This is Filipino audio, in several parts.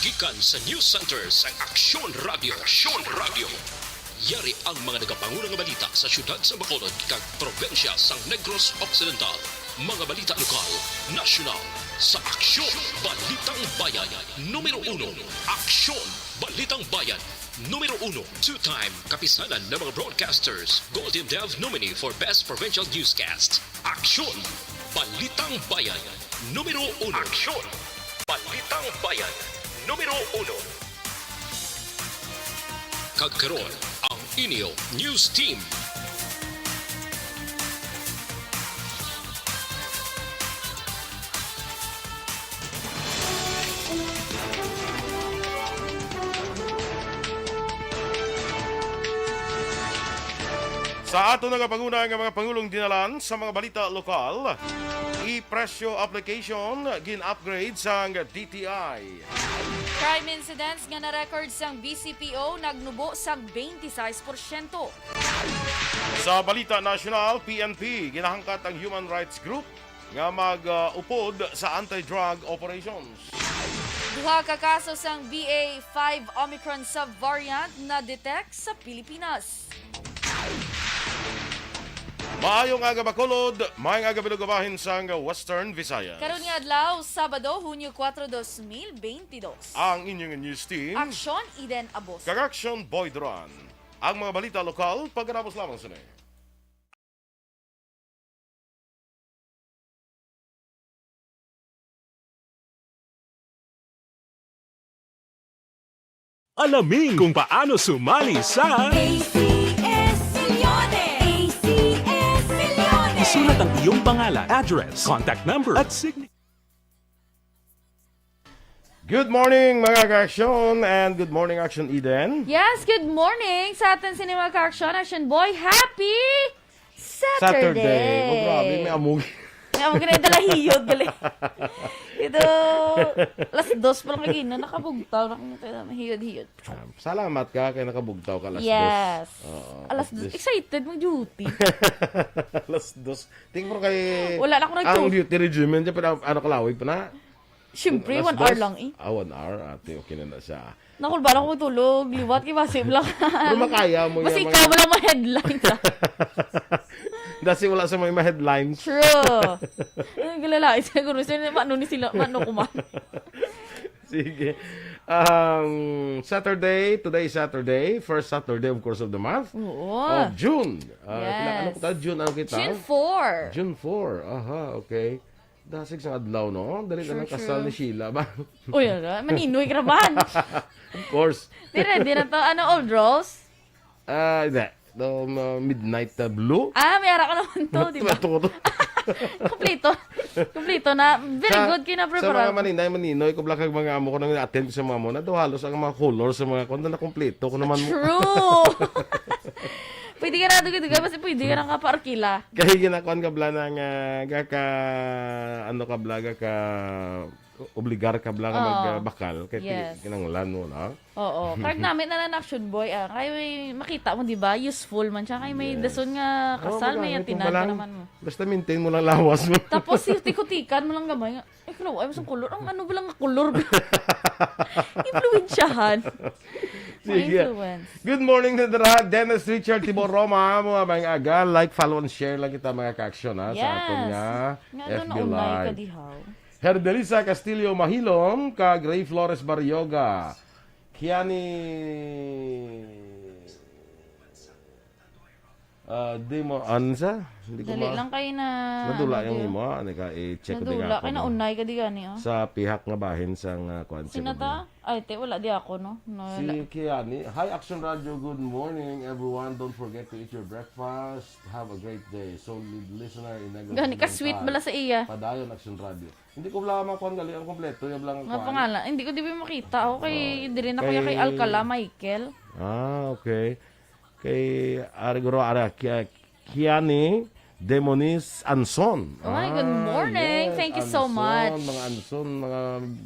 gikan sa news center sa Aksyon Radio. Aksyon Radio. Yari ang mga nagapanguna nga balita sa syudad sa Bacolod kag probensya sang Negros Occidental. Mga balita lokal, nasyonal, sa Aksyon Balitang Bayan. Numero 1, Aksyon Balitang Bayan. Numero 1, two-time kapisanan ng mga broadcasters, Golden Dev nominee for Best Provincial Newscast. Aksyon Balitang Bayan. Numero 1. Aksyon Balitang Bayan. Numero 1. Kagkaroon ang inyo news team. Sa ato nagapanguna nga mga Pangulong dinalan sa mga balita lokal, i-presyo application gin-upgrade sang DTI. Crime incidents nga na-record sang BCPO nagnubo sang 26%. Sa balita nasyonal, PNP ginahangkat ang human rights group nga mag-upod sa anti-drug operations. Duha ka kaso sang BA5 Omicron subvariant na detect sa Pilipinas. Maayong aga Bacolod, maayong aga binugabahin sang Western Visayas. Karon nga adlaw, Sabado, Hunyo 4, 2022. Ang inyong news team, Aksyon, Eden, Aboso. Aksyon Boy Duran. Ang mga balita lokal, pagkarapos lamang sa Alamin kung paano sumali sa Isulat ang iyong pangalan, address, contact number at signature. Good morning mga ka-aksyon and good morning Aksyon Eden. Yes, good morning sa atin sinima ka-aksyon, Action Boy. Happy Saturday! Oh, grabe, may amugi. Nga, maganda yung dalahiyod, gali. Ito, alas 2 pa lang lagi na nakabugtaw. Mahiyod-hiyod. Salamat ka kaya nakabugtaw ka alas 2. Yes. Alas Alas 2. Excited mag-duty. alas 2. Tingin mo kay... Wala na ako ang nag-duty. duty regimen dyan, ano kalawig pa na? Siyempre, Alas 1 hour 2? lang eh. 1 hour. Ate, okay na siya. Nakulba na ako matulog. Liwat, kaya masib lang. Pero makaya mo Mas yan. ikaw mo lang ma-headlines ah. Dasi wala sa mga headlines. True. Ang galalaki siguro. Mano ni sila, mano kuman. Sige. Saturday, today is Saturday. First Saturday, of course, of the month. Oo. Of June. Yes. Ano kita? June, ano kita? June 4. June 4. Aha, okay. Dasig sa adlaw, no? Dali na ng kasal ni Sheila ba? Uy, maninoy kraban. Of course. Di ready na to. Ano, Old Rose? Hindi. The Midnight Blue. May ara ka naman to, di ba? Ito. Kompleto. Kompleto na. Very good Sa kina-prepare. mga maninoy, kubla kag mga amo ko nang attend sa mga mo, na halos ang mga color sa mga kung na kompleto ko naman mo. True. Pwede ka na dugay kasi pwede ka na kaparkila. Kaya ginakuan ka bla ng obligar ka bla nga magbakal kaya Yes. kinanglan mo na. Oo. Kahit namin na Action Boy, kaya may makita mo, di ba? Useful man siya. Kaya may dason nga kasal, may maganda, tinad ka naman mo. Basta maintain mo lang lawas mo. Tapos tikutikan mo lang gamay. Kalaw, ay masang kulor. Ang ano ba lang nga kulor? Influensyahan. Sige. Influence. Good morning to the lahat. Dennis Richard Tibor Roma, mga mga aga. Like, follow, and share lang kita mga ka-aksyon ha, sa aton nga Nga FB doon na unay ka Live. dihaw. Herdelisa Castillo Mahilom, kag Ray Flores Barrioga. Kiani di mo ansa? Hindi ko Dali lang kayo na... nadula ano yung diyo? imo, ano ka i-check ko Nadula kayo na unay ka di gani, oh. sa pihak nga bahin sang kwan. Sinata? Ay, te, wala di ako, no? Si Kiani, hi Action Radio, good morning everyone. Don't forget to eat your breakfast. Have a great day. Solid listener in Negros. Gani ka sweet bala sa iya. Padayon Action Radio. Hindi ko wala makuan gali ang kompleto, yung lang Nga kwan. pangalan. Hindi ko di ba makita. Ako kay, di rin ako kay Alcala, Michael. Okay. Kay Ariguro Kiani Demonis Anson. Ay, good morning. Thank you so much. Mga Anson, mga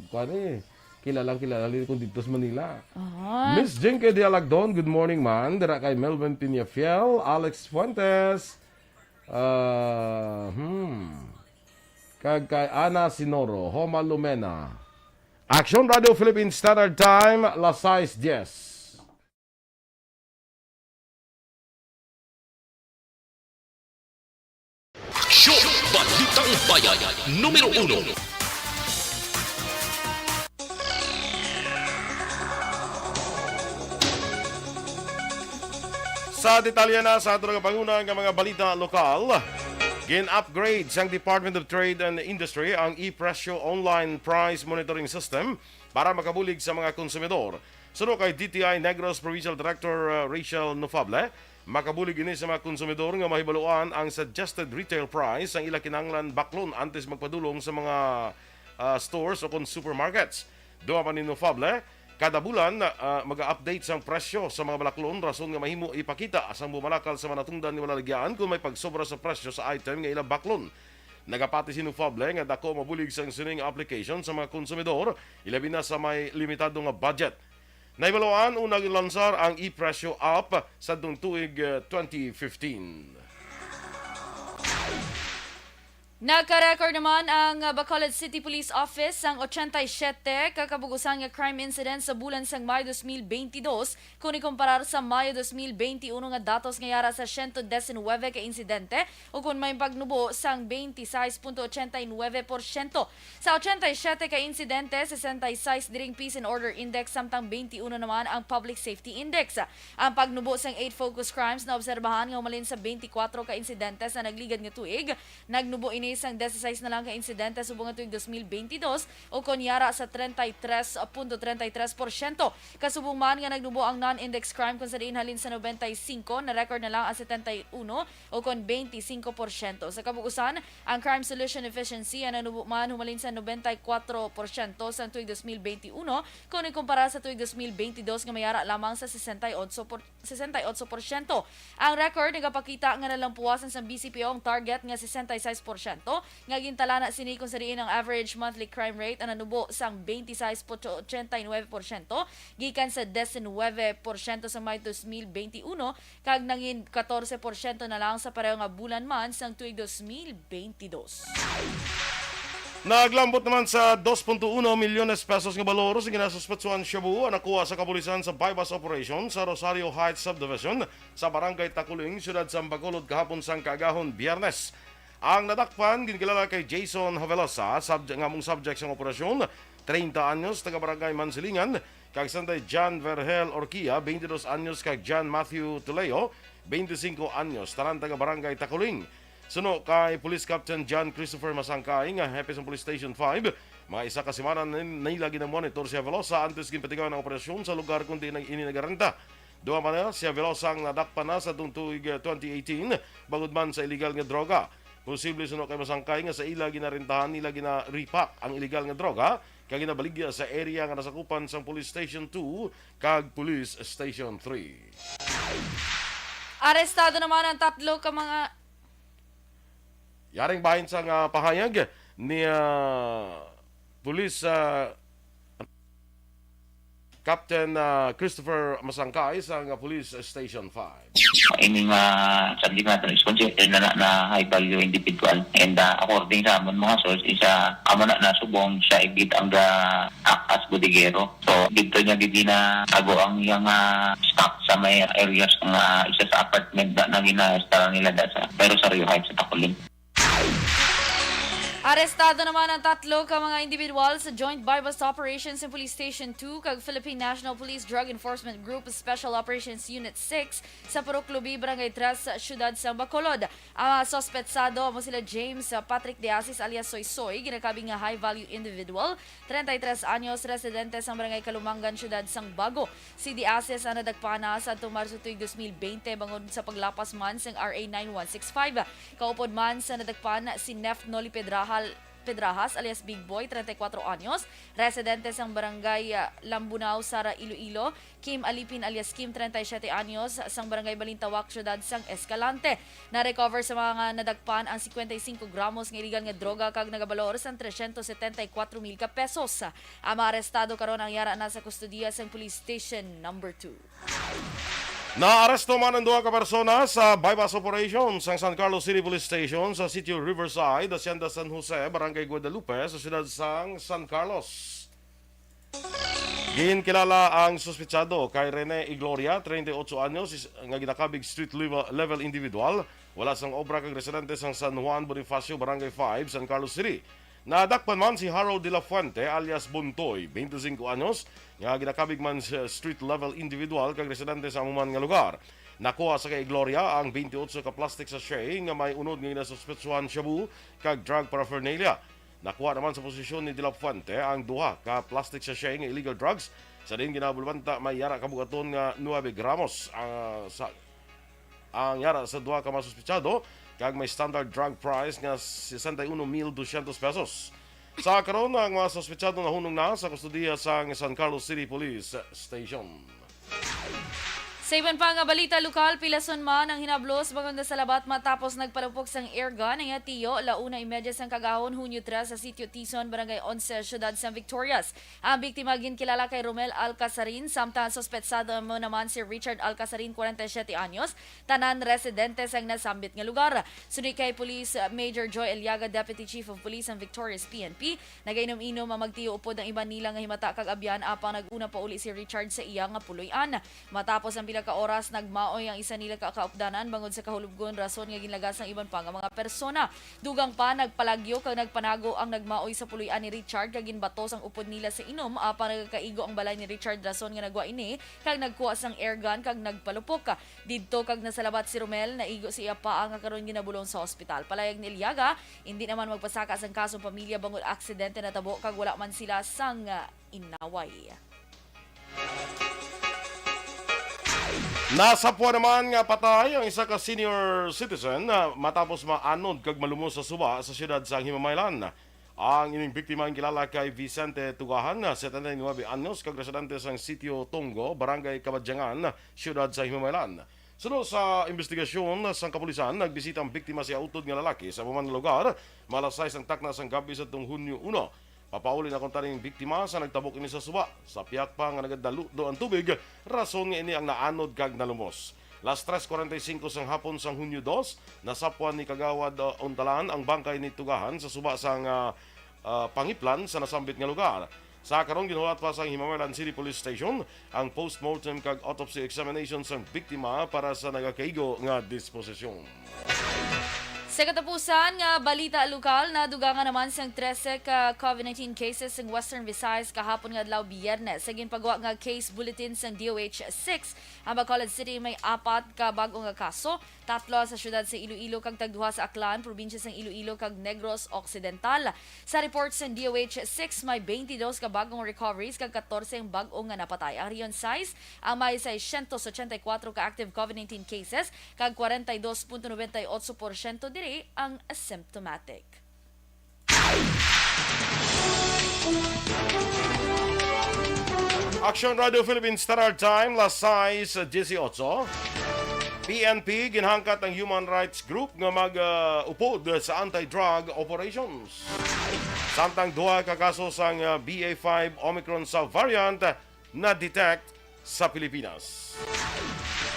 kwani. Kilalang kung dito sa Manila. Ah. Miss Jenke Dialagdon, good morning man. Dira kay Melvin Piñafiel, Alex Fuentes. Kag kay Ana Sinoro, Homa Lumena. Aksyon Radio Philippine Standard Time, las 6:10. Aksyon! Balitang Bayan, numero 1. Sa detalye na sa ato nga pangunang nga mga balita lokal, gin-upgrade sang Department of Trade and Industry ang e-presyo online price monitoring system para makabulig sa mga konsumidor. Suno kay DTI Negros Provincial Director Rachel Nofable, makabulig ini sa mga konsumidor nga mahibaluan ang suggested retail price ang ila kinahanglan baklon antes magpadulong sa mga stores o supermarkets. Duha pa ni Nofable, kada bulan mag-update sang presyo sa mga balaklon rason nga mahimo ipakita asang bumalakal sa manatungdan ni malalagyan kung may pagsobra sa presyo sa item nga ilang baklon. Nagapati si Nufable nga dako mabulig sang sining application sa mga konsumidor ilabi na sa may limitado nga budget. Naibaluan unang lansar ang e-presyo app sa tuig 2015. Nagka-record naman ang Bacolod City Police Office ang 87 kakabugusan nga crime incident sa bulan sang Mayo 2022 kung ikumparar sa Mayo 2021 nga datos nga yara sa 119 ka insidente o kung may pagnubo sang 26.89%. Sa 87 ka insidente, 66 diring Peace and Order Index samtang 21 naman ang Public Safety Index. Ang pagnubo sang 8 focus crimes na obserbahan nga umalin sa 24 ka insidente sa nagligad nga tuig, nagnubo ini isang 16 na lang ka insidente subong nga tuig 2022 o kunyara sa 33.33%. Kasubong man nga nagnubo ang non-index crime kung sa diin halin sa 95 na record na lang ang 71 o kon 25%. Sa kabugusan, ang crime solution efficiency ang nagnubo man humalin sa 94% sa tuig 2021 kung ikumpara sa tuig 2022 nga mayara lamang sa 68%. Ang record nagapakita nga nalampuasan sa BCPO ang target nga 66%. Nga gintala na sini kung sa diin ang average monthly crime rate ang nanubo sang 26.89% gikan sa 19% sa May 2021 kag nangin 14% na lang sa pareho nga bulan man sang tuig 2022. Naglambot naman sa 2.1 milyones pesos nga balor sa ginasuspetsuhan Shabu ang nakuha sa kapulisan sa bypass operation sa Rosario Heights Subdivision sa Barangay Takuling, siyudad sa Bacolod kahapon sang kaagahon Biyernes. Ang nadakpan ginkilala kay Jason Havelosa, ngamong subject sa operasyon, 30 anyos, taga Barangay Mansilingan, kag sanday John Vergel Orquia, 22 anyos, kag John Matthew Tuleo, 25 anyos, taran taga Barangay Takuling. Suno kay Police Captain John Christopher Masangkay, nga hepe sa Police Station 5, mga isa kasimanan nailagi na monitor si Havelosa antes ginpatigawan ang operasyon sa lugar kundi ini nagarenta. Duha man na si Havelosa ang nadakpan na sa tuig 2018, bagod man sa illegal nga droga. Posible suno kay Masangkay nga sa ila ginarentahan nila gina-repack ang illegal nga droga kag ginabaligya sa area nga nasakupan sa Police Station 2 kag Police Station 3. Arestado naman ang 3 ka mga yaring bahin sa pahayag ni Police Captain Christopher Masangkay sa Police Station 5. Ini nga subject natin is considered na high value individual and according sa amon mga source isa amo na subong siya ibit ang act as bodigero. So dito niya gidi na ago ang iyang stock sa may areas nga isa sa apartment na gina-install nila sa Rosario Heights sa Takuling. Arestado naman ang 3 ka mga individual sa Joint Bypass Operations in Police Station 2 kag Philippine National Police Drug Enforcement Group Special Operations Unit 6 sa Purok-Lubi, Barangay 3 sa siyudad sa Bacolod. Ang sospetsado mo sila James Patrick De Asis alias Soy Soy, ginakabing nga high-value individual, 33 anyos, residente sa Barangay Kalumangan, siyudad sang Bago. Si De Asis ang nadagpana sa Marso tuig 2020 bangod sa paglapas man sang RA 9165. Kaupod man sa nadagpana si Nef Noli Pedrajas alias Big Boy, 34 anyos, residente sang Barangay Lambunao, Sara, Iloilo. Kim Alipin alias Kim, 37 anyos, sang Barangay Balintawak, siyudad sang Escalante. Na-recover sa mga nadagpan ang 55 gramos ng illegal nga droga kag nagabalor sang 374,000 ka pesos. Ang mga arestado karon ang yara na sa kustudiya sang Police Station number 2. Naaresto man ang 2 ka persona sa bypass operation sa San Carlos City Police Station sa Sitio Riverside, Hacienda San Jose, Barangay Guadalupe, sa siyudad sang San Carlos. Ginkilala ang suspetsado kay Rene Igloria, 38 anyos, nga ginakabig street level individual. Wala sang obra kag residente sang San Juan Bonifacio, Barangay 5, San Carlos City. Nadakpan man si Harold de la Fuente alias Buntoy, 25 anyos, nga ginakabig man sa street level individual kag residente sa amuman nga lugar. Nakuha sa kay Gloria ang 28 ka plastic sachet nga may unod nga nasuspetsuhan shabu kag drug paraphernalia. Nakuha naman sa posisyon ni De La Fuente ang duha ka plastic sachet nga illegal drugs. Sa din ginabulbanta may yara kabugaton nga 9 gramos ang yara sa duha ka masuspetsado kag may standard drug price nga 61,200 pesos. Sa karon ang mga suspetsado nahunong na sa kustudiya sa San Carlos City Police Station. Sa iban pa nga balita lokal, pilason man ang hinablos bagong sa labat matapos nagpalupok sang airgun ang tiyo launa imedya sang kagahon Hunyo 3 sa sitio Tison, Barangay 11, Syudad San Victorias. Ang biktima ginkilala kay Romel Alcasarin, samtang suspetsado mo naman si Richard Alcasarin, 47 anyos, tanan residente sang nasambit nga lugar. Sunod kay Police Major Joy Eliaga, Deputy Chief of Police ang Victorias PNP, nagainom-inom magtiyo upod ang iban nila nga himata kag abyan apang naguna pa uli si Richard sa iya nga puloy-an. Matapos ang ka oras nagmaoy ang isa nila kakaupdanan bangod sa kahulubgon rason nga ginlagas ng iban pa nga mga persona. Dugang pa nagpalagyo kag nagpanago ang nagmaoy sa puloy-an ni Richard kag ginbatos ang upod nila sa inom apan nagkaigo ang balay ni Richard rason nga nagwa ini kag nagkuha sang airgun kag nagpalupok. Didto kag nasalabat si Romel naigo siya pa ang karon ginabulong sa ospital. Palayag ni Iliaga, hindi naman magpasaka sang kasong pamilya bangod aksidente na tabo kag wala man sila sang inaway. Nasapwa naman nga patay ang isa ka senior citizen matapos maanod kag malumos sa suba sa siyudad sa Himamaylan. Ang ining biktima ang kilala kay Vicente Tugahan, 79 anyos, kag residente sa sitio Tonggo, Barangay Kabadyangan, siyudad sa Himamaylan. Sunod sa investigasyon sa kapulisan, nagbisita ang biktima sa utod nga lalaki sa pamang lugar, malasay sang takna sang gabi sa Hunyo 1. Papauli na kung taning biktima sa nagtabok ini sa suba. Sa piyak pa nga nagadalo do ang tubig, rason nga ini ang naanod kag nalumos. Las 3:45 sang hapon sang Hunyo 2, nasapwan ni Kagawad Untalan ang bangkay ni Tugahan sa suba sang pangiplan sa nasambit nga lugar. Sa karon ginulat pa sa Himamaylan City Police Station ang post-mortem kag autopsy examination sang biktima para sa nagakaigo nga disposisyon. Sa katapusan nga balita lokal, nadugangan naman sang 13 ka COVID-19 cases sa Western Visayas kahapon nga adlaw Biyernes. Sa ginpagawa nga case bulletin sang DOH-6, ang Bacolod City may 4 ka bag-o nga kaso, 3 sa syudad sa Iloilo kag tagduha sa Aklan, probinsya sang Iloilo kag Negros Occidental. Sa report sang DOH-6 may 22 ka bag-ong recoveries kag 14 ang bag-o nga napatay. Ang Rion size ang may 684 ka active COVID-19 cases kag 42.98% dire ang asymptomatic. Aksyon Radio Philippines Standard Time, las 6:18. PNP ginhangkat ang human rights group nga mag-upod sa anti-drug operations. Samtang duha ka kaso sang BA5 Omicron subvariant na detect sa Pilipinas.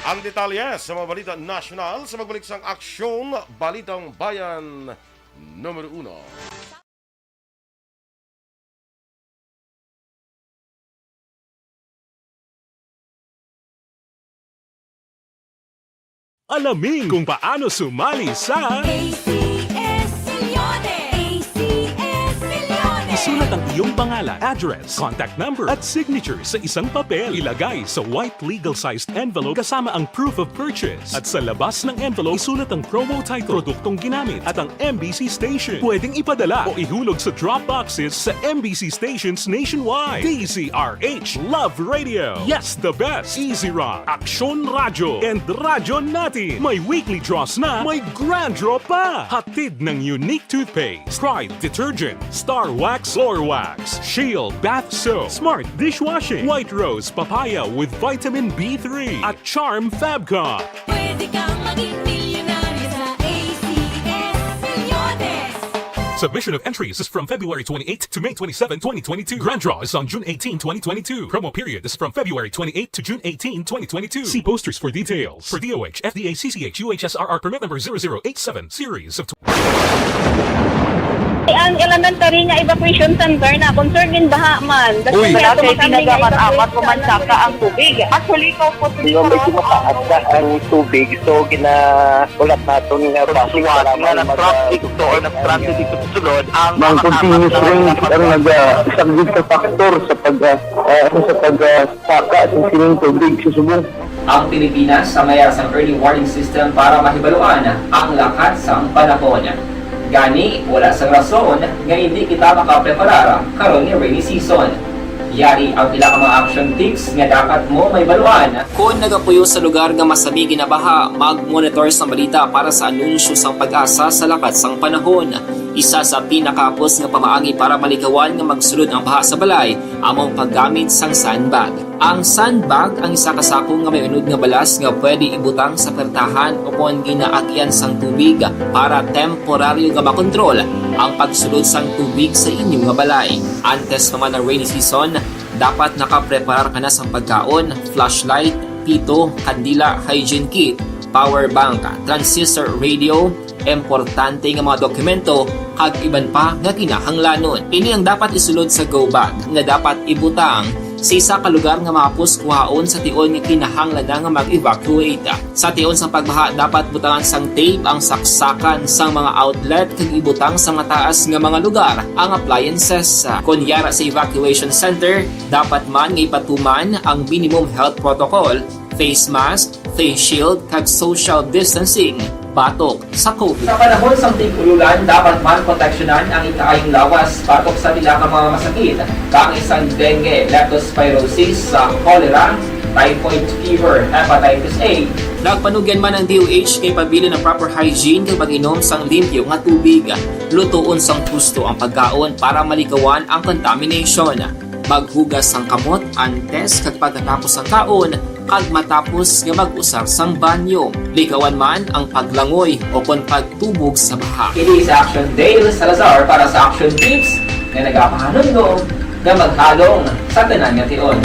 Ang detalye sa mga balita nasyonal sa magbalik sang Aksyon, Balitang Bayan, Numero 1. Alamin kung paano sumali sa isulat ang iyong pangalan, address, contact number at signature sa isang papel. Ilagay sa white legal-sized envelope kasama ang proof of purchase. At sa labas ng envelope, isulat ang promo title, produktong ginamit at ang MBC station. Pwedeng ipadala o ihulog sa drop boxes sa MBC stations nationwide. DZRH Love Radio. Yes, the best. Easy Rock, Aksyon Radio, and Radyo Natin. May weekly draws na, may grand draw pa. Hatid ng unique toothpaste, Pride Detergent, Star Wax Floor Wax, Shield Bath Soap, Smart Dishwashing, White Rose Papaya with Vitamin B3 at Charm Fabcon. Pwede kang maging milyonaryo sa ACS Milyones. Submission of entries is from February 28 to May 27, 2022. Grand draw is on June 18, 2022. Promo period is from February 28 to June 18, 2022. See posters for details. For DOH, FDA, CCH, UHSRR permit number 0087, series of Ang elementary nga evacuation center na concern din baha man. Uy, kaya kasi pinagamat-amat pumansaka ang tubig. Actually, ikaw po Yung medyo mataas na ang tubig, so ulat natin nga pasuwat nga nag-traffic to or nag-transit dito sa sulod ang mga continuous rain ang nag-subject sa factor sa pagsaka sa sining tubig sa subong. Ang Pilipinas sa mayroon sa early warning system para mahibaluan ang lakat sa panahon. Gani, wala sa rason nga hindi kita makapreparar karon ni rainy season. Yari ang pila ka mga action tips nga dapat mo may baluan. Kung nagapuyo sa lugar nga masabi ginabaha, mag-monitor sa balita para sa anunsyo sang pag-asa sa lakat sang panahon. Isa sa pinakapos nga pamaagi para malikawan nga magsulod ang baha sa balay, among paggamit sang sandbag. Ang sandbag ang isa kasakong nga may unod nga balas nga pwede ibutang sa pertahan upon ginaagyan sang tubig para temporaryo nga makontrol ang pagsulod sang tubig sa inyong nga balay. Antes naman ng rainy season, dapat nakapreparar ka na sang pagkaon, flashlight, pito, kandila, hygiene kit, power bank, transistor radio, importante nga mga dokumento kag iban pa nga kinahanglanon. Ini ang dapat isulod sa go bag nga dapat ibutang sa isa ka lugar nga mapus kuhaon sa tion nga kinahanglan nga mag-evacuate. Sa tion sa pagbaha dapat butangan sang tape ang saksakan sang mga outlet kag ibutang sa mga taas nga mga lugar ang appliances. Kunyara sa evacuation center, dapat man nga ipatuman ang minimum health protocol, face mask, face shield kag social distancing batok sa COVID. Sa panahon sa tig-ululan, dapat man proteksyonan ang ikaayong lawas batok sa nila ka mga masakit, kang isang dengue, leptospirosis, cholera, typhoid fever, hepatitis A. Nagpanugyan man ang DOH kay pabili ng proper hygiene kay pag-inom sang limpyo nga tubig. Lutuon sang gusto ang pagkaon para malikawan ang contamination. Maghugas sang kamot antes kag pagkatapos ang kaon kag matapos nga mag-usar sang banyo. Likawan man ang paglangoy o kon pagtubog sa baha. Kini sa Aksyon Dale Salazar para sa Action Tips na nagapahanong nga maghalong sa tanan nga tion.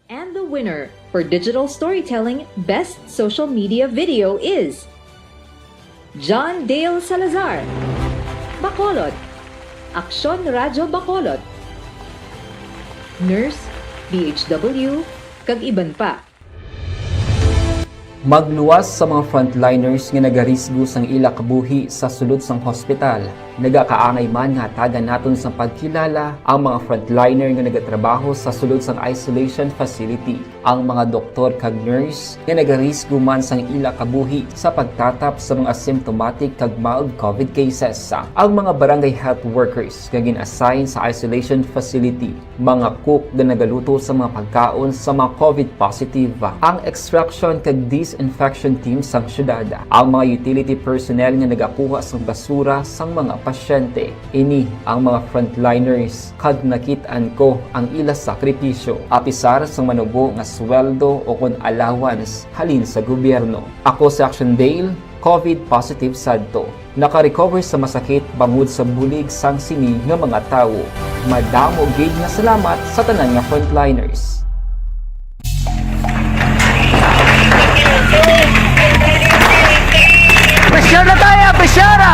And the winner for Digital Storytelling Best Social Media Video is John Dale Salazar, Bacolod, Aksyon Radyo Bacolod, Nurse, BHW, kag iban pa. Magluwas sa mga frontliners nga nagarisgo sang ila kabuhi sa sulod sang hospital. Nagakaangay man nga tagan naton sa pagkilala ang mga frontliner nga nagatrabaho sa sulod sang isolation facility. Ang mga doktor kag nurse nga nagarisgo man sang ila kabuhi sa pagtatap sa mga asymptomatic kag mild COVID cases. Ang mga barangay health workers nga gin-assign sa isolation facility, mga cook nga nagaluto sa mga pagkaon sa mga COVID positive. Ang extraction kag disinfection team sang syudad, ang mga utility personnel nga nagakuha sang basura sang mga pasyente. Ini ang mga frontliners kag nakitaan ko ang ila sakripisyo apisar sang manubo nga sweldo o kon allowance halin sa gobyerno. Ako sa Action Dale, COVID positive sadto. Naka-recover sa masakit bangod sa bulig sang sini nga mga tawo. Madamo gid nga salamat sa tanan nga frontliners. Presyar na tayo! Presyara!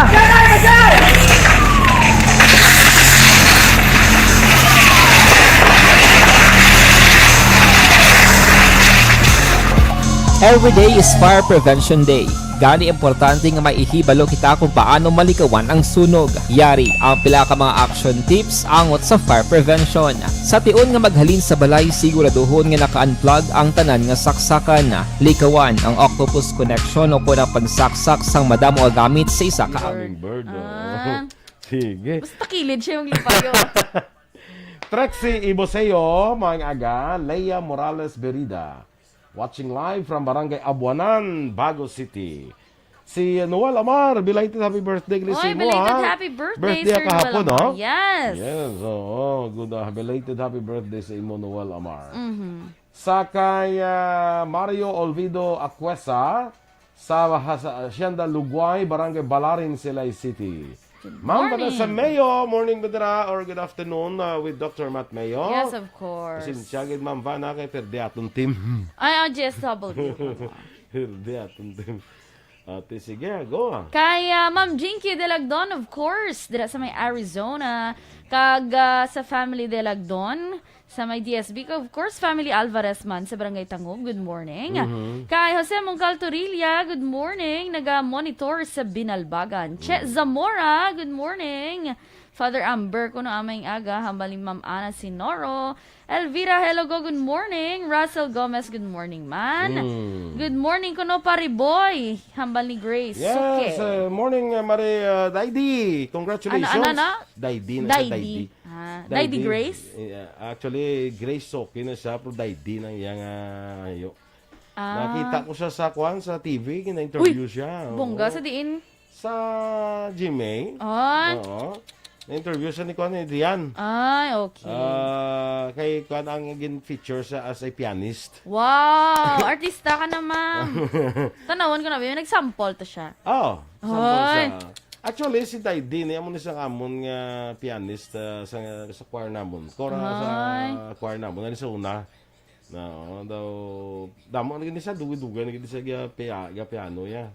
Every day is Fire Prevention Day. Gani importante nga maihibalo kita kung paano malikawan ang sunog. Yari ang pila ka mga action tips angot sa fire prevention. Sa tion nga maghalin sa balay, siguraduhon nga naka-unplug ang tanan nga saksakan. Likawan ang octopus connection o ang pagsaksak sang madamo nga gamit sa isa ka. Bird. Ah. Sige. Basta kilid siya yung lipayo. Trexie Iboseo, mga aga, Leia Morales Berida. Watching live from Barangay Abuanan, Bago City. Si Noel Amar, belated happy birthday Oy, si mo, belated ha? happy birthday, Birthday Sir kahapon, Noel Amar. no? Yes. Yes, oo. Good, belated happy birthday sa imo, Noel Amar. Mhm. Sa kay Mario Olvido Aquesa, sa Hacienda Luguay, Barangay Balarin, Silay City. Ma'am Vanessa Mayo, morning Badra or good afternoon with Dr. Matt Mayo. Yes, of course. Sinsiyagid Ma'am Vana kay Perdi atong team. Ay, JSW. Perdi atong team. Ate, sige, go. Kay Ma'am Jinky Delagdon, of course, dira sa may Arizona. Kag sa family Delagdon, sa may DSB, of course, family Alvarez man sa Barangay Tangog. Good morning. Kay Jose Mongcal Torilla, good morning. Naga-monitor sa Binalbagan. Che Zamora, good morning. Father Amber, kuno aming aga, hambaling Ma'am Ana Sinoro. Elvira, hello go, good morning. Russell Gomez, good morning man. Good morning kuno Pariboy, hambal ni Grace. Yes, morning, Mari Daidi. Congratulations. Ano? Daidi na siya, Daidi. Daidi. Daidi Grace? Actually, Grace Soki na siya, pero Daidi na iyang ayo. Nakita ko siya sa TV, kina-interview siya. Bongga sa diin? Sa GMA. Oo. Na-interview siya ni Dian. Ay, okay. Kay Kwan ang feature siya as a pianist. Wow! Artista ka naman. Tanawan ko na ba? Nag-sample to siya. Oo. Sample siya. Actually, si Daidi niya mo ni sa amon nga pianist sa choir namon. Kora sa choir namon. Nga sa una. No, daw damo ni sa dugi-dugan ni sa piano ya.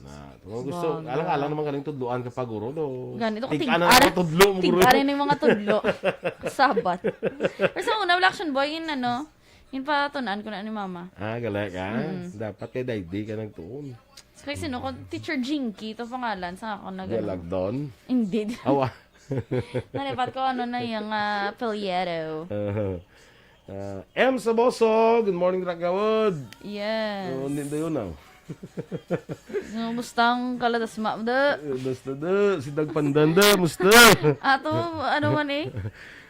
Na, kung gusto, alang-alang naman galing tudloan kapag guro do. Ganito ko tudlo mo guro. Tig-arin yung mga tudlo. Sabat. Pero sa una, Action Boy, yun pa tunaan ko na ni Mama. Galak ka. Dapat kay Daidi ka nagtuon. Kaya sino ko, Teacher Jinky, ito pangalan, saan ako Galagdon? Hindi. Awa. Nalipat ko na yung Pelieto. M. Aboso, good morning, Ragawod. Yes. Hindi yun na. Mustang kaladas maamda. Basta si Dag Pandanda, musta? Ato, ano man eh?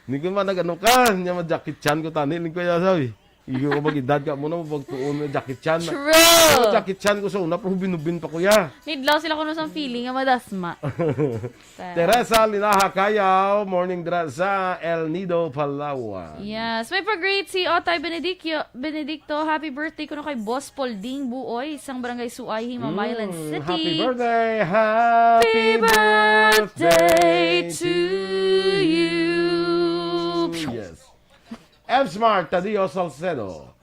Hindi ko man nag-ano ka, niya ma-jacket chan ko tani, hindi ko kaya sabi. Iyo ko mag-edad ka muna, magtuon na jacket chan. True! Jacket chan ko sa una, pero binubin pa kuya. Nidlaw sila kuno sa feeling nga madasma. Teresa Linaha Kayaw, morning dra sa El Nido, Palawan. Yes, may pa-great si Otay Benedicto. Happy birthday kuno kay Boss Polding Buoy, isang barangay Suay, Himamaylan City. Happy birthday! Happy birthday to you! Yes. F. Smart, Tadio Salcedo,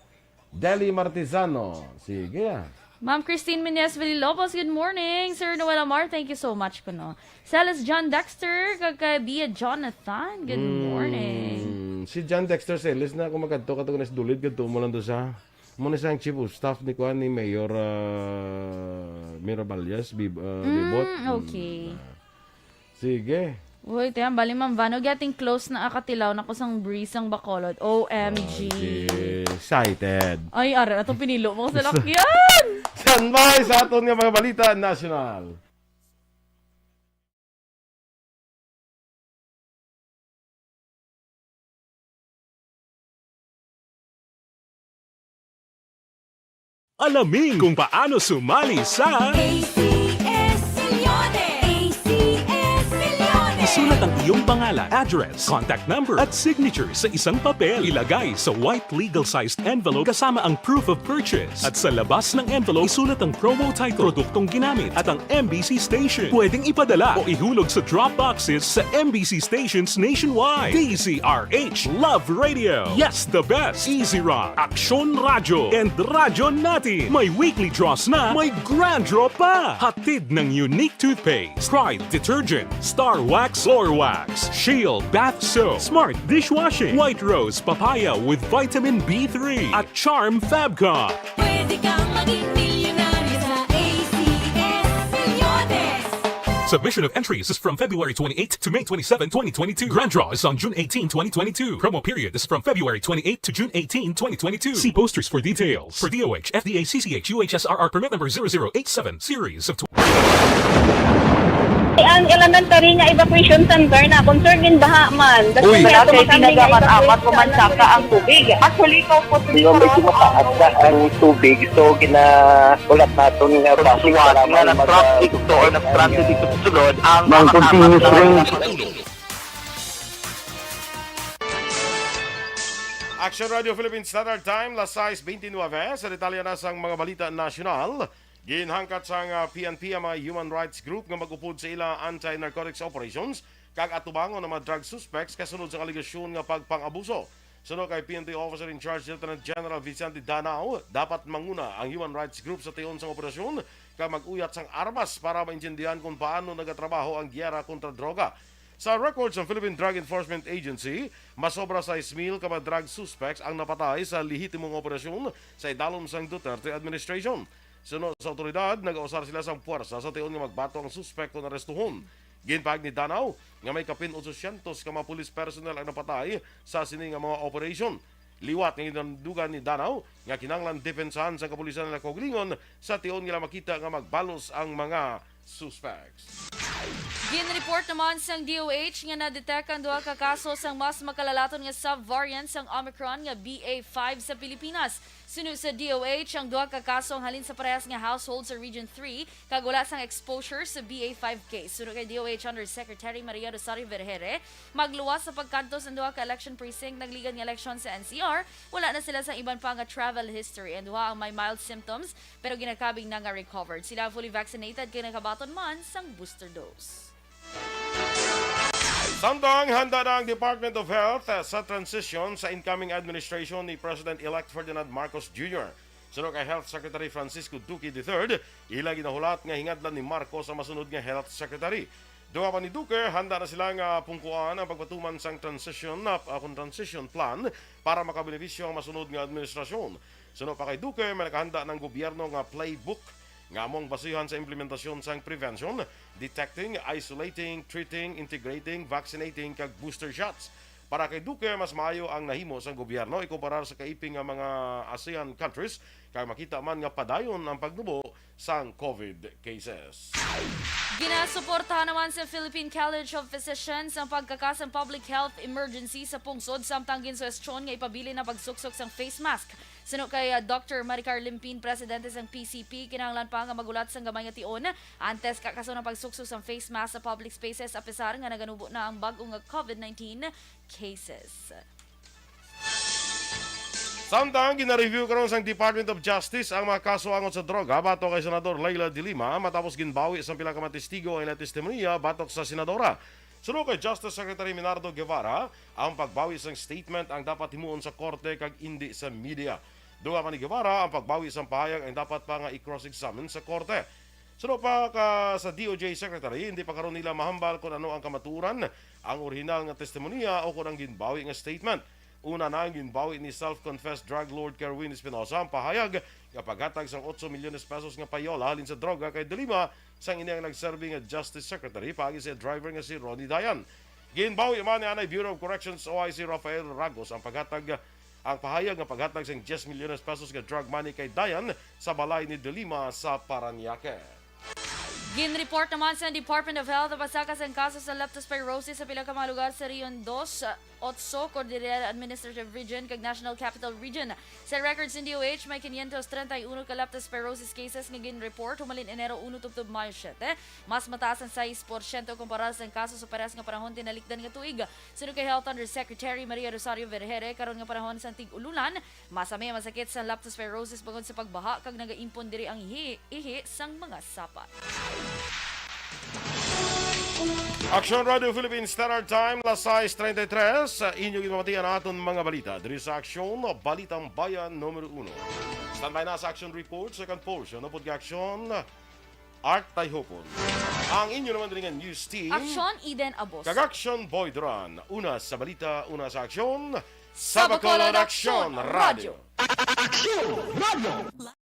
Deli Martizano. Sige. Ma'am Christine Menes Villalobos, good morning. Sir Noel Amar, thank you so much kuno. Salas John Dexter, kay Bia Jonathan, good morning. Si John Dexter Celis na kung magkadto katong nasdulid kadto mo lang do sa muna siyang chief of staff ni Kuan ni Mayor Miraballas Bibot. Okay. Sige. Uy, tiyan, bali Ma'am Vano, getting close na akatilaw na kusang breeze ang Bacolod. OMG. Excited. Ay, ara na itong pinilo mo sa lakyan. Standby sa aton nga mga balita national. Alamin kung paano sumali sa Isulat ang iyong pangalan, address, contact number at signature sa isang papel. Ilagay sa white legal-sized envelope kasama ang proof of purchase. At sa labas ng envelope, isulat ang promo title, produktong ginamit at ang MBC station. Pwedeng ipadala o ihulog sa drop boxes sa MBC stations nationwide. DZRH Love Radio. Yes, the best. Easy Rock, Aksyon Radio, and Radyo Natin. May weekly draws na, may grand draw pa. Hatid ng unique toothpaste, Pride Detergent, Star Wax Floor Wax, Shield Bath Soap, Smart Dishwashing, White Rose Papaya with Vitamin B3, at Charm Fabcon. Pwede kang maging milyonaryo sa ACS Milyones. Submission of entries is from February 28 to May 27, 2022. Grand draw is on June 18, 2022. Promo period is from February 28 to June 18, 2022. See posters for details. For DOH, FDA, CCH, UHSRR permit number 0087, series of Ang elementary nga evacuation center na concern din baha man. Uy, kaya tinagamat-amat kumansaka ang tubig. Actually, ikaw po medyo mataas na ang tubig. So, ulat natin nga pasiwala nga ng traffic to or ng-transit dito sa sulod ang continuous rain. Aksyon Radio Philippines Standard Time, las 6:29 sa detalya na sang mga balita nasyonal. Ginhangkat sang PNP ang mga human rights group nga mag-upod sa ila anti-narcotics operations kag atubangon ng mga drug suspects kasunod sa aligasyon nga pagpang-abuso Sunod kay PNP Officer in Charge Lieutenant General Vicente Danao, dapat manguna ang human rights group sa tiyon sa operasyon ka mag-uyat sang armas para maintindihan kung paano nagatrabaho ang giyera kontra droga. Sa records ng Philippine Drug Enforcement Agency, masobra sa 6,000 ka mga drug suspects ang napatay sa lehitimong operasyon sa idalom sang Duterte administration. Sunod sa otoridad, nag-ausar sila sang puwersa sa tiyon nga magbato ang suspect kung arestuhon. Ginpahag ni Danao nga may kapin 800 ka mga police personnel ang napatay sa sini nga mga operation. Liwat ng inandugan ni Danao nga kinanglan depensahan sa kapulisan na Koglingon sa tiyon nga makita nga magbalos ang mga suspects. Gin-report naman sang DOH nga na-detect ang duha ka kaso sang mas makalalaton nga sub-variant sang Omicron nga BA.5 sa Pilipinas. Sunod sa DOH, ang duha ka kaso ang halin sa parehas nga household sa Region 3 kag wala sang exposure sa BA.5 case. Sunod kay DOH Undersecretary Maria Rosario Vergere, magluwas sa pagkanto sa duha ka election precinct nagligan nga eleksyon sa NCR, wala na sila sa iban pa nga travel history and duha ang may mild symptoms pero ginakabing na nga recovered. Sila fully vaccinated kay nakabaton man sang booster dose. Samtang handa na ang Department of Health sa transition sa incoming administration ni President-elect Ferdinand Marcos Jr. Sunod kay Health Secretary Francisco Duque III, ila ginahulat nga hingadlan ni Marcos sa masunod nga Health Secretary. Duha pa ni Duque, handa na sila nga pungkuan ang pagpatuman sang transition plan para makabenepisyo ang masunod nga administrasyon. Sunod pa kay Duque, may nakahanda ng gobyerno nga playbook nga among basihan sa implementasyon sang prevention, detecting, isolating, treating, integrating, vaccinating kag booster shots. Para kay Duque, mas maayo ang nahimo sang gobyerno ikumparar sa kaiping nga mga ASEAN countries kay makita man nga padayon ang pagnubo sang COVID cases. Ginasuportahan naman sa Philippine College of Physicians ang pagkakasang public health emergency sa pungsod samtang ginsuwestyon nga ipabili na pagsuksok sang face mask. Sunod kay Dr. Maricar Limpin, presidente sang PCP, kinahanglan pa nga magulat sang gamay nga tion antes kakaso ng pagsuksok sang face mask sa public spaces apesar nga naganubo na ang bag-o nga COVID-19 cases. Samtang gina-review karon sang Department of Justice ang mga kaso angot sa droga batok kay Senador Leila de Lima matapos ginbawi sa pila ka mga testigo ang testimonya batok sa senadora. Sunod kay Justice Secretary Minardo Guevara, ang pagbawi sang statement ang dapat himuon sa korte kag indi sa media. Duha pa ni Guevara, ang pagbawi sang pahayag ang dapat pa nga i-cross-examine sa korte. Sunod pa sa DOJ Secretary, hindi pa karon nila mahambal kung ano ang kamaturan, ang orihinal nga testimonya o kung ang ginbawi nga statement. Una na ang ginbawi ni self-confessed drug lord Kerwin Espinosa ang pahayag nga paghatag sang 8 milyones pesos nga payola halin sa droga kay de Lima sang iniyang nagserbi nga Justice Secretary paagi sa driver nga si Ronnie Dayan. Ginbawi man ni Anay Bureau of Corrections OIC Rafael Ragos ang pahayag nga paghatag sang 10 milyones pesos nga drug money kay Dayan sa balay ni de Lima sa Parañaque. Gin-report naman sa Department of Health ang pasakas ang kaso sa leptospirosis sa pila ka mga lugar sa Rion 2, Otso, Cordillera Administrative Region kag National Capital Region. Sa records ng DOH, may 531 ka leptospirosis cases nga gin-report humalin Enero 1 tubtob Mayo 7. Mas mataas ang 6% kumpara sa kaso sa parehas nga panahon tinalikdan nga tuig. Sunod kay Health Undersecretary Maria Rosario Vergere, karon nga panahon sa tig-ululan, masami masakit sa leptospirosis bangod sa pagbaha kag nagaimpon diri ang ihi sang mga sapat. Aksyon Radio Philippines Standard Time, las 6:33. Inyong ginamatian aton mga balita. Diri sa Aksyon, Balitang Bayan Numero 1. Standby na sa Action Report, second portion. Napod ka Aksyon, Art Tayhopon. Ang inyo naman din nga news team. Aksyon, Eden Aboso. Kag Aksyon Boy Duran. Una sa balita, una sa Aksyon. Sa Bacolod Aksyon Radio. Aksyon Radio!